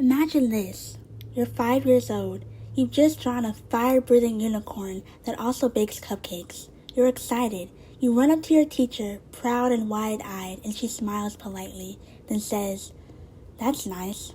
Imagine this. You're 5 years old. You've just drawn a fire-breathing unicorn that also bakes cupcakes. You're excited. You run up to your teacher, proud and wide-eyed, and she smiles politely, then says, "That's nice."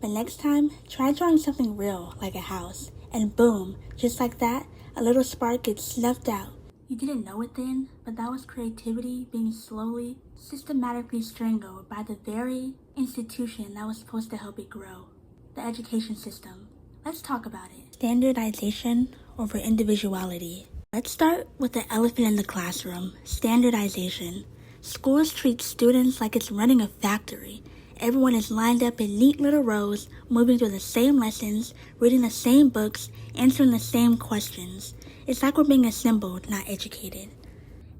But next time, try drawing something real, like a house. And boom, just like that, a little spark gets snuffed out. You didn't know it then, but that was creativity being slowly, systematically strangled by the very institution that was supposed to help it grow. The education system. Let's talk about it. Standardization over individuality. Let's start with the elephant in the classroom, standardization. Schools treat students like it's running a factory. Everyone is lined up in neat little rows, moving through the same lessons, reading the same books, answering the same questions. It's like we're being assembled, not educated.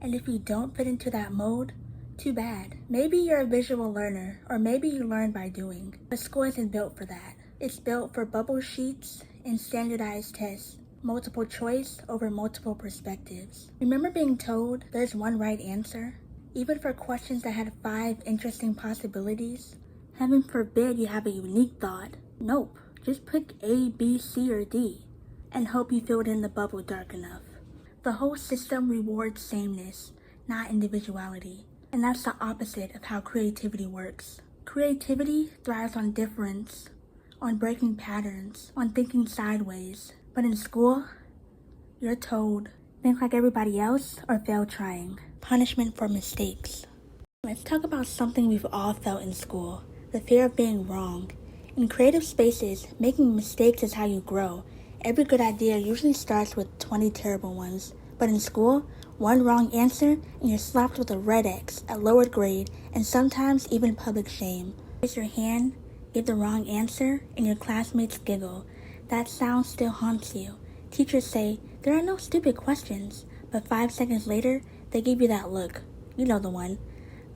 And if you don't fit into that mold, too bad. Maybe you're a visual learner, or maybe you learn by doing. But school isn't built for that. It's built for bubble sheets and standardized tests. Multiple choice over multiple perspectives. Remember being told there's one right answer? Even for questions that had 5 interesting possibilities? Heaven forbid you have a unique thought. Nope, just pick A, B, C, or D, and hope you filled in the bubble dark enough. The whole system rewards sameness, not individuality. And that's the opposite of how creativity works. Creativity thrives on difference, on breaking patterns, on thinking sideways. But in school, you're told, think like everybody else or fail trying. Punishment for mistakes. Let's talk about something we've all felt in school, the fear of being wrong. In creative spaces, making mistakes is how you grow. Every good idea usually starts with 20 terrible ones. But in school, one wrong answer and you're slapped with a red X, a lowered grade, and sometimes even public shame. Raise your hand, give the wrong answer, and your classmates giggle. That sound still haunts you. Teachers say, there are no stupid questions, but 5 seconds later, they give you that look. You know the one.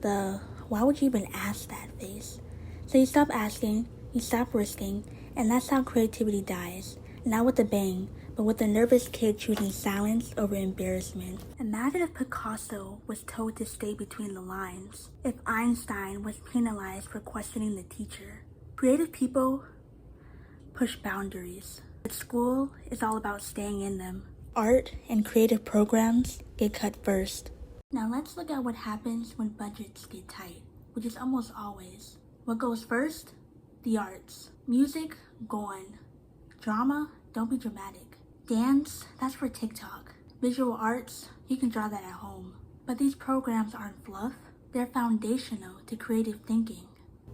The, why would you even ask that face? So you stop asking, you stop risking, and that's how creativity dies. Not with a bang, but with a nervous kid choosing silence over embarrassment. Imagine if Picasso was told to stay between the lines. If Einstein was penalized for questioning the teacher. Creative people push boundaries, but school is all about staying in them. Art and creative programs get cut first. Now let's look at what happens when budgets get tight, which is almost always. What goes first? The arts. Music, gone. Drama, don't be dramatic. Dance, that's for TikTok. Visual arts, you can draw that at home. But these programs aren't fluff. They're foundational to creative thinking.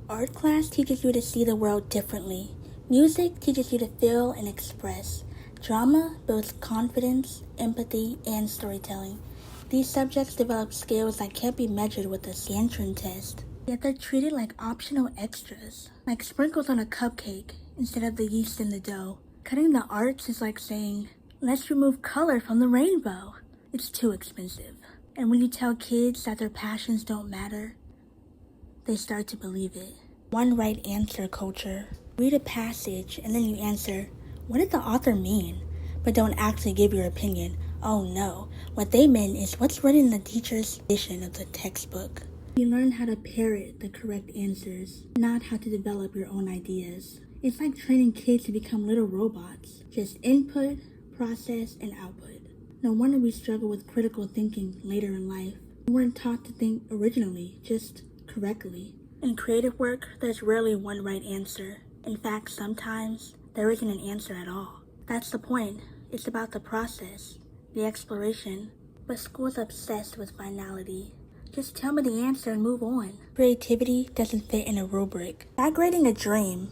Art class teaches you to see the world differently. Music teaches you to feel and express. Drama builds confidence, empathy, and storytelling. These subjects develop skills that can't be measured with a Scantron test. Yet they're treated like optional extras, like sprinkles on a cupcake instead of the yeast in the dough. Cutting the arts is like saying, let's remove color from the rainbow. It's too expensive. And when you tell kids that their passions don't matter, they start to believe it. One right answer culture. Read a passage and then you answer, what did the author mean? But don't actually give your opinion. Oh no, what they meant is what's written in the teacher's edition of the textbook. You learn how to parrot the correct answers, not how to develop your own ideas. It's like training kids to become little robots. Just input, process, and output. No wonder we struggle with critical thinking later in life. We weren't taught to think originally, just correctly. In creative work, there's rarely one right answer. In fact, sometimes there isn't an answer at all. That's the point. It's about the process, the exploration. But school's obsessed with finality. Just tell me the answer and move on. Creativity doesn't fit in a rubric. Try grading a dream.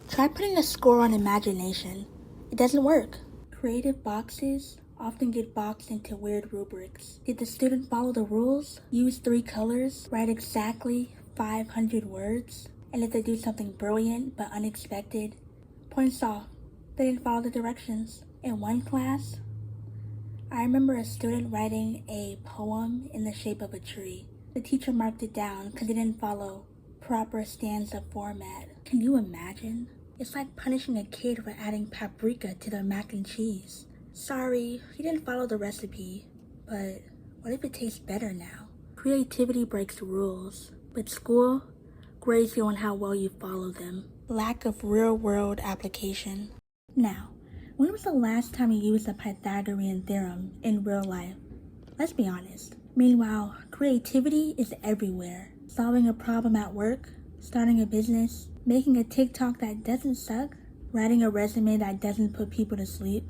Try putting a score on imagination. It doesn't work. Creative boxes often get boxed into weird rubrics. Did the student follow the rules? Use 3 colors? Write exactly 500 words? And if they do something brilliant but unexpected, points off. They didn't follow the directions. In one class, I remember a student writing a poem in the shape of a tree. The teacher marked it down because it didn't follow proper stanza format. Can you imagine? It's like punishing a kid for adding paprika to their mac and cheese. Sorry, you didn't follow the recipe, but what if it tastes better now? Creativity breaks rules, but school grades you on how well you follow them. Lack of real-world application. Now, when was the last time you used the Pythagorean theorem in real life? Let's be honest. Meanwhile, creativity is everywhere. Solving a problem at work, starting a business, making a TikTok that doesn't suck, writing a resume that doesn't put people to sleep.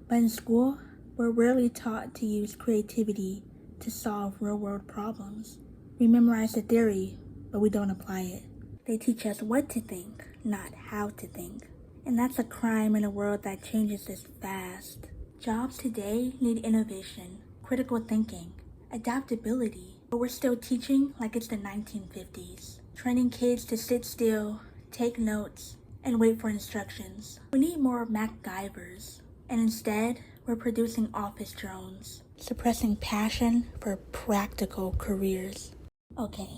But in school, we're rarely taught to use creativity to solve real-world problems. We memorize the theory, but we don't apply it. They teach us what to think, not how to think. And that's a crime in a world that changes this fast. Jobs today need innovation, critical thinking, adaptability, but we're still teaching like it's the 1950s, training kids to sit still, take notes, and wait for instructions. We need more MacGyvers, and instead, we're producing office drones, suppressing passion for practical careers. Okay,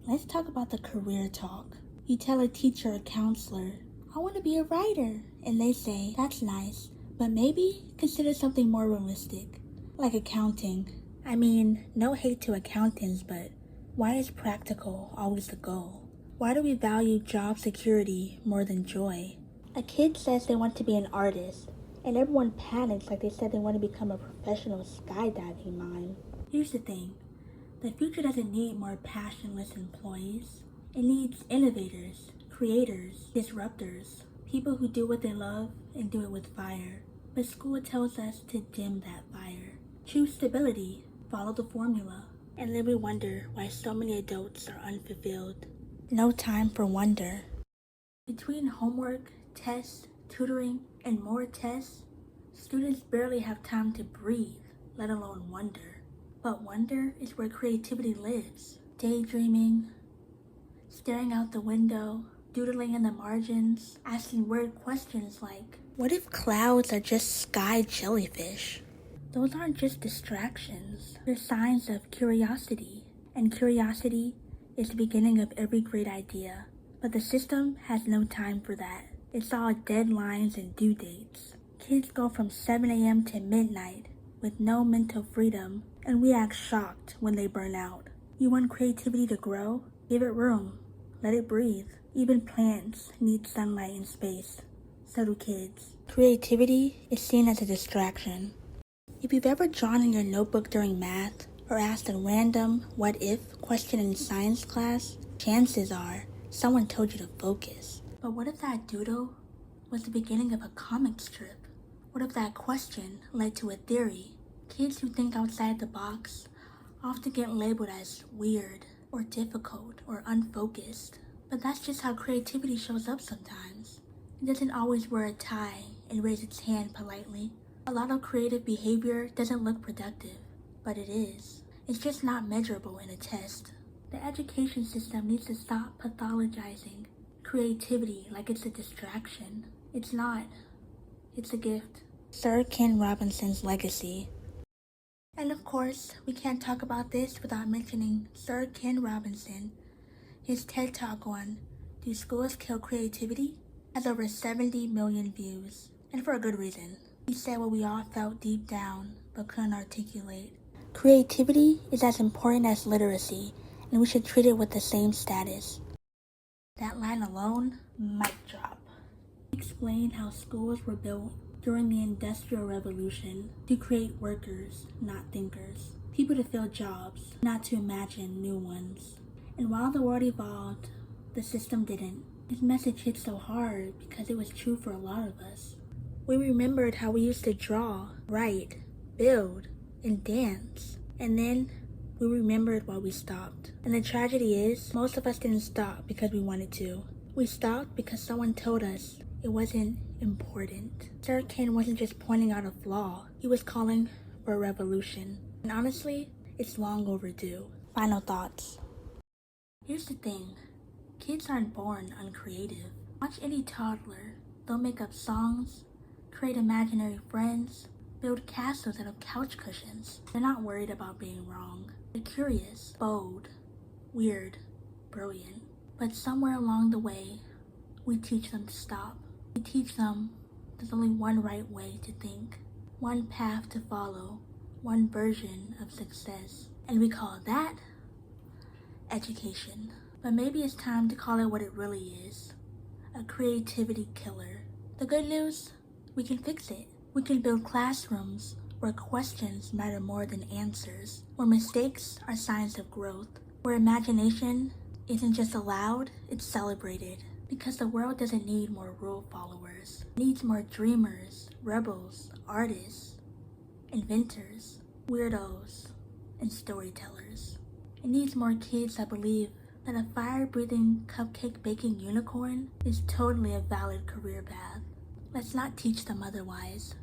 let's talk about the career talk. You tell a teacher or counselor, I want to be a writer, and they say, that's nice, but maybe consider something more realistic, like accounting. I mean, no hate to accountants, but why is practical always the goal? Why do we value job security more than joy? A kid says they want to be an artist, and everyone panics like they said they want to become a professional skydiving mime. Here's the thing. The future doesn't need more passionless employees. It needs innovators, creators, disruptors, people who do what they love and do it with fire. But school tells us to dim that fire. Choose stability, follow the formula, and then we wonder why so many adults are unfulfilled. No time for wonder. Between homework, tests, tutoring, and more tests, students barely have time to breathe, let alone wonder. But wonder is where creativity lives. Daydreaming, staring out the window, doodling in the margins, asking weird questions like, what if clouds are just sky jellyfish? Those aren't just distractions. They're signs of curiosity. And curiosity is the beginning of every great idea. But the system has no time for that. It's all deadlines and due dates. Kids go from 7 a.m. to midnight with no mental freedom, and we act shocked when they burn out. You want creativity to grow? Give it room. Let it breathe. Even plants need sunlight and space. So do kids. Creativity is seen as a distraction. If you've ever drawn in your notebook during math, or asked a random what-if question in science class, chances are someone told you to focus. But what if that doodle was the beginning of a comic strip? What if that question led to a theory? Kids who think outside the box often get labeled as weird or difficult or unfocused. But that's just how creativity shows up sometimes. It doesn't always wear a tie and raise its hand politely. A lot of creative behavior doesn't look productive, but it is. It's just not measurable in a test. The education system needs to stop pathologizing creativity like it's a distraction. It's not. It's a gift. Sir Ken Robinson's legacy. And of course, we can't talk about this without mentioning Sir Ken Robinson. His TED Talk on Do Schools Kill Creativity has over 70 million views, and for a good reason. He said what we all felt deep down but couldn't articulate. Creativity is as important as literacy, and we should treat it with the same status. That line alone, mic drop. He explained how schools were built during the Industrial Revolution to create workers, not thinkers. People to fill jobs, not to imagine new ones. And while the world evolved, the system didn't. His message hit so hard because it was true for a lot of us. We remembered how we used to draw, write, build, and dance. And then we remembered why we stopped. And the tragedy is, most of us didn't stop because we wanted to. We stopped because someone told us it wasn't important. Sir Ken wasn't just pointing out a flaw. He was calling for a revolution. And honestly, it's long overdue. Final thoughts. Here's the thing. Kids aren't born uncreative. Watch any toddler. They'll make up songs, create imaginary friends, build castles out of couch cushions. They're not worried about being wrong. They're curious, bold, weird, brilliant. But somewhere along the way, we teach them to stop. We teach them there's only one right way to think, one path to follow, one version of success. And we call that education. But maybe it's time to call it what it really is. A creativity killer. The good news? We can fix it. We can build classrooms where questions matter more than answers, where mistakes are signs of growth, where imagination isn't just allowed, it's celebrated. Because the world doesn't need more rule followers. It needs more dreamers, rebels, artists, inventors, weirdos, and storytellers. It needs more kids that believe that a fire-breathing, cupcake-baking unicorn is totally a valid career path. Let's not teach them otherwise.